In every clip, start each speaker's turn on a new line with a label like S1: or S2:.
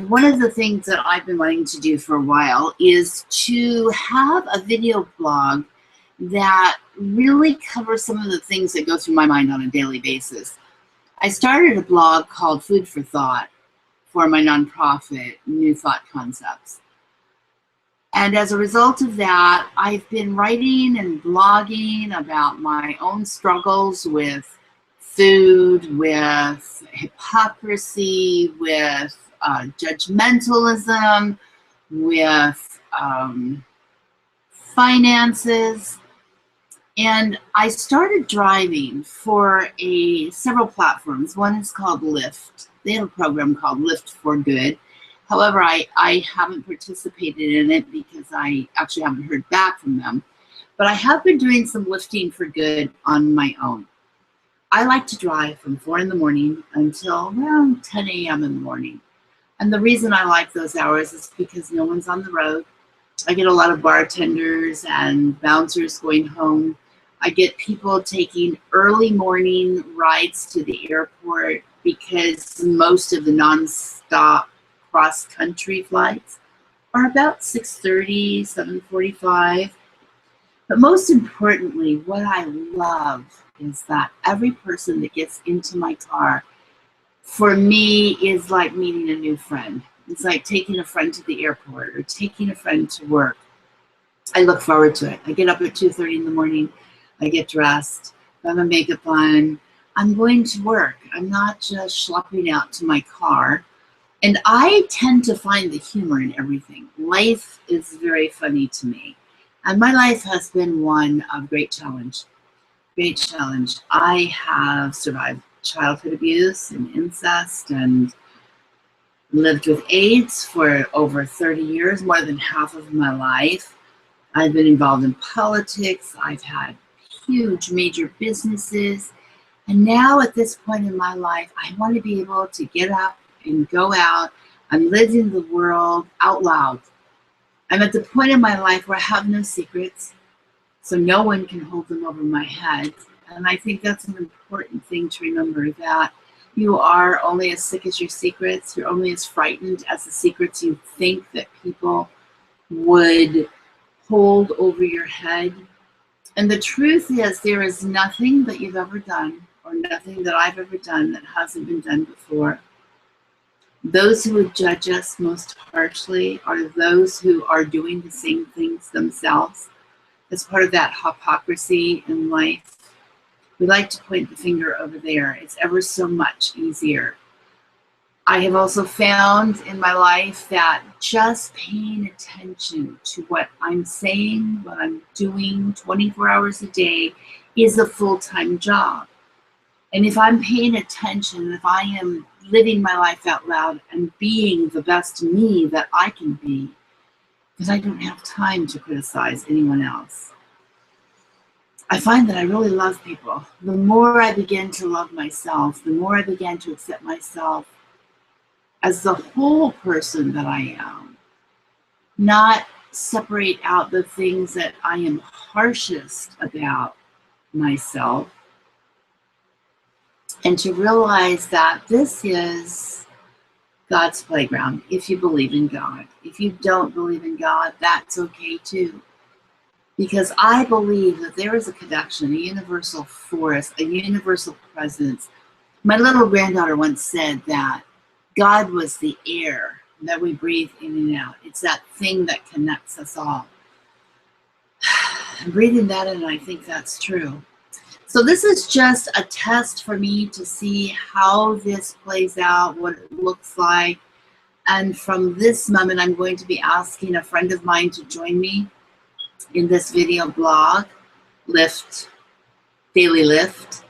S1: One of the things that I've been wanting to do for a while is to have a video blog that really covers some of the things that go through my mind on a daily basis. I started a blog called Food for Thought for my nonprofit, New Thought Concepts. And as a result of that, I've been writing and blogging about my own struggles with food, with hypocrisy, with judgmentalism, with finances. And I started driving for several platforms. One is called Lyft. They have a program called Lyft for Good. However, I haven't participated in it because I actually haven't heard back from them. But I have been doing some lifting for good on my own. I like to drive from 4 in the morning until around 10 a.m. in the morning. And the reason I like those hours is because no one's on the road. I get a lot of bartenders and bouncers going home. I get people taking early morning rides to the airport because most of the nonstop cross-country flights are about 6:30, 7:45. But most importantly, what I love is that every person that gets into my car, for me, is like meeting a new friend. It's like taking a friend to the airport or taking a friend to work. I look forward to it. I get up at 2:30 in the morning. I get dressed. I have my makeup on. I'm going to work. I'm not just schlepping out to my car. And I tend to find the humor in everything. Life is very funny to me. And my life has been one of great challenge. Great challenge. I have survived childhood abuse and incest and lived with AIDS for over 30 years, more than half of my life. I've been involved in politics. I've had huge major businesses. And now at this point in my life, I want to be able to get up and go out and live in the world out loud. I'm at the point in my life where I have no secrets, so no one can hold them over my head. And I think that's an important thing to remember, that you are only as sick as your secrets. You're only as frightened as the secrets you think that people would hold over your head. And the truth is, there is nothing that you've ever done or nothing that I've ever done that hasn't been done before. Those who would judge us most harshly are those who are doing the same things themselves. As part of that hypocrisy in life, we like to point the finger over there. It's ever so much easier. I have also found in my life that just paying attention to what I'm saying, what I'm doing 24 hours a day is a full-time job. And if I'm paying attention, if I am living my life out loud and being the best me that I can be, because I don't have time to criticize anyone else. I find that I really love people. The more I begin to love myself, the more I begin to accept myself as the whole person that I am, not separate out the things that I am harshest about myself, and to realize that this is God's playground if you believe in God. If you don't believe in God, that's okay too. Because I believe that there is a connection, a universal force, a universal presence. My little granddaughter once said that God was the air that we breathe in and out. It's that thing that connects us all. I'm breathing that in, and I think that's true. So this is just a test for me to see how this plays out, what it looks like. And from this moment, I'm going to be asking a friend of mine to join me in this video blog, Lyft, Daily Lyft.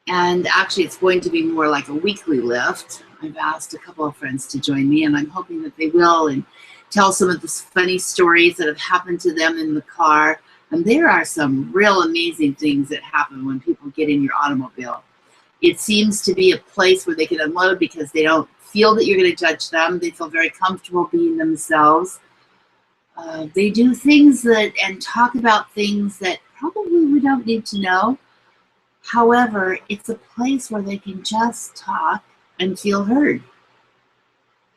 S1: And actually, it's going to be more like a weekly Lyft. I've asked a couple of friends to join me, and I'm hoping that they will, and tell some of the funny stories that have happened to them in the car. And there are some real amazing things that happen when people get in your automobile. It seems to be a place where they can unload because they don't feel that you're going to judge them. They feel very comfortable being themselves. They do things and talk about things that probably we don't need to know. However, it's a place where they can just talk and feel heard.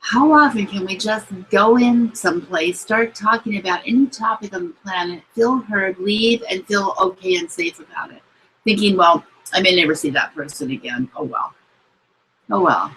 S1: How often can we just go in someplace, start talking about any topic on the planet, feel heard, leave, and feel okay and safe about it? Thinking, well, I may never see that person again. Oh, well. Oh, well.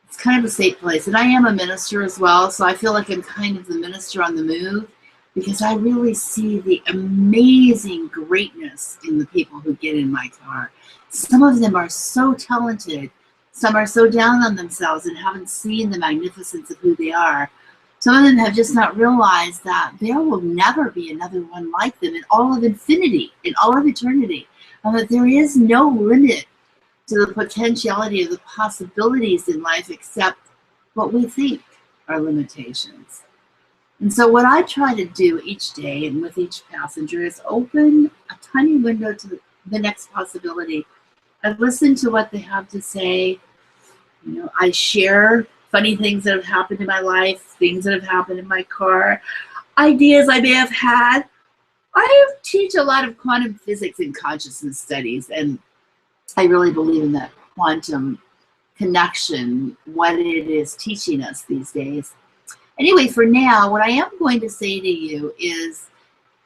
S1: It's kind of a safe place. And I am a minister as well, so I feel like I'm kind of the minister on the move because I really see the amazing greatness in the people who get in my car. Some of them are so talented. Some are so down on themselves and haven't seen the magnificence of who they are. Some of them have just not realized that there will never be another one like them in all of infinity, in all of eternity, and that there is no limit to the potentiality of the possibilities in life except what we think are limitations. And so what I try to do each day and with each passenger is open a tiny window to the next possibility. I listen to what they have to say. You know, I share funny things that have happened in my life, things that have happened in my car, ideas I may have had. I teach a lot of quantum physics and consciousness studies, and I really believe in that quantum connection, what it is teaching us these days. Anyway, for now, what I am going to say to you is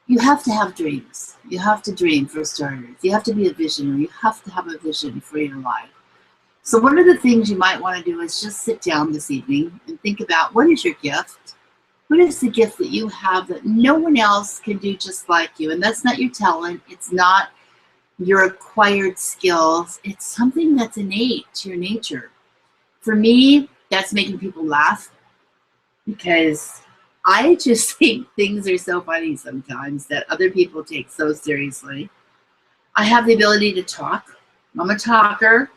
S1: you have to have dreams. You have to dream for starters. You have to be a visionary. You have to have a vision for your life. So one of the things you might want to do is just sit down this evening and think about what is your gift? What is the gift that you have that no one else can do just like you? And that's not your talent. It's not your acquired skills. It's something that's innate to your nature. For me, that's making people laugh because I just think things are so funny sometimes that other people take so seriously. I have the ability to talk. I'm a talker.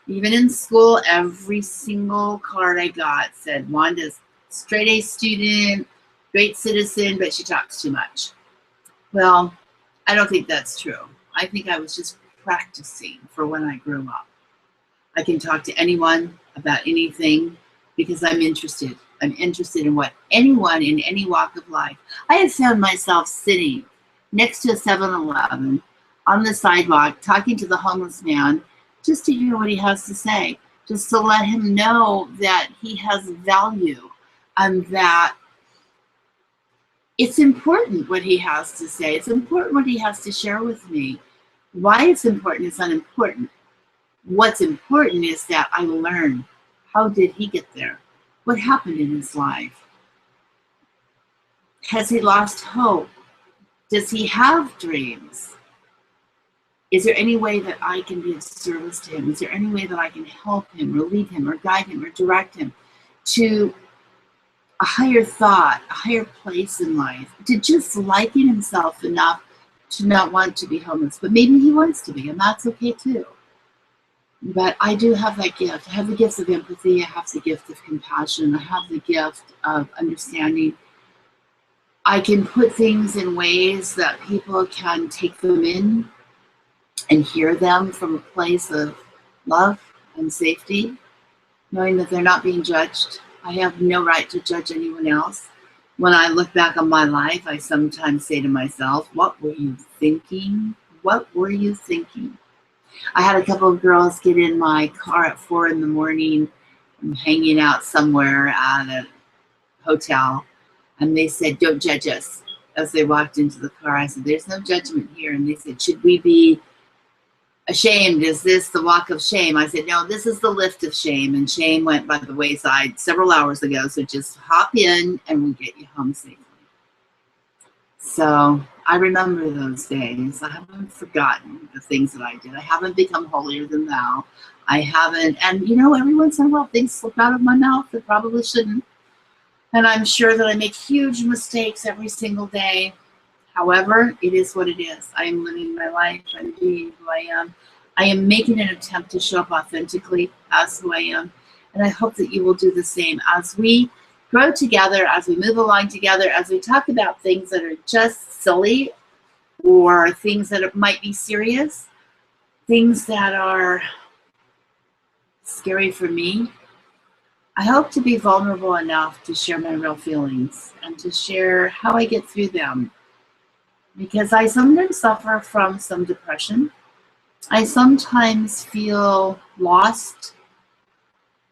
S1: Even in school, every single card I got said, Wanda's straight A student, great citizen, but she talks too much. Well, I don't think that's true. I think I was just practicing for when I grew up. I can talk to anyone about anything because I'm interested. I'm interested in what anyone in any walk of life. I have found myself sitting next to a 7-Eleven on the sidewalk talking to the homeless man just to hear what he has to say, just to let him know that he has value and that it's important what he has to say. It's important what he has to share with me. Why it's important is unimportant. What's important is that I learn. How did he get there? What happened in his life? Has he lost hope? Does he have dreams? Is there any way that I can be of service to him? Is there any way that I can help him or lead him or guide him or direct him to a higher thought, a higher place in life, to just liking himself enough to not want to be homeless? But maybe he wants to be, and that's okay too. But I do have that gift. I have the gift of empathy. I have the gift of compassion. I have the gift of understanding. I can put things in ways that people can take them in and hear them from a place of love and safety, knowing that they're not being judged. I have no right to judge anyone else. When I look back on my life, I sometimes say to myself, what were you thinking? What were you thinking? I had a couple of girls get in my car at 4 in the morning. I'm hanging out somewhere at a hotel, and they said, don't judge us. As they walked into the car, I said, there's no judgment here. And they said, should we be ashamed? Is this the walk of shame? I said, no, this is the lift of shame. And shame went by the wayside several hours ago. So just hop in and we'll get you home safely. So I remember those days. I haven't forgotten the things that I did. I haven't become holier than thou. I haven't, and you know, every once in a while things slip out of my mouth that probably shouldn't. And I'm sure that I make huge mistakes every single day. However, it is what it is. I am living my life. I'm being who I am. I am making an attempt to show up authentically as who I am. And I hope that you will do the same as we grow together, as we move along together, as we talk about things that are just silly or things that might be serious, things that are scary for me. I hope to be vulnerable enough to share my real feelings and to share how I get through them. Because I sometimes suffer from some depression. I sometimes feel lost,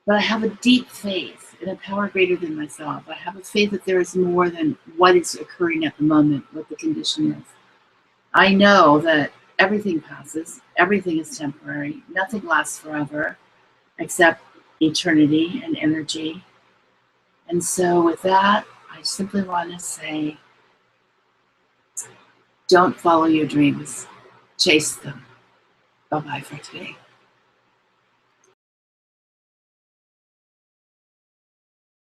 S1: but I have a deep faith in a power greater than myself. I have a faith that there is more than what is occurring at the moment, what the condition is. I know that everything passes, everything is temporary, nothing lasts forever except eternity and energy. And so with that, I simply want to say, don't follow your dreams, chase them. Bye-bye for today.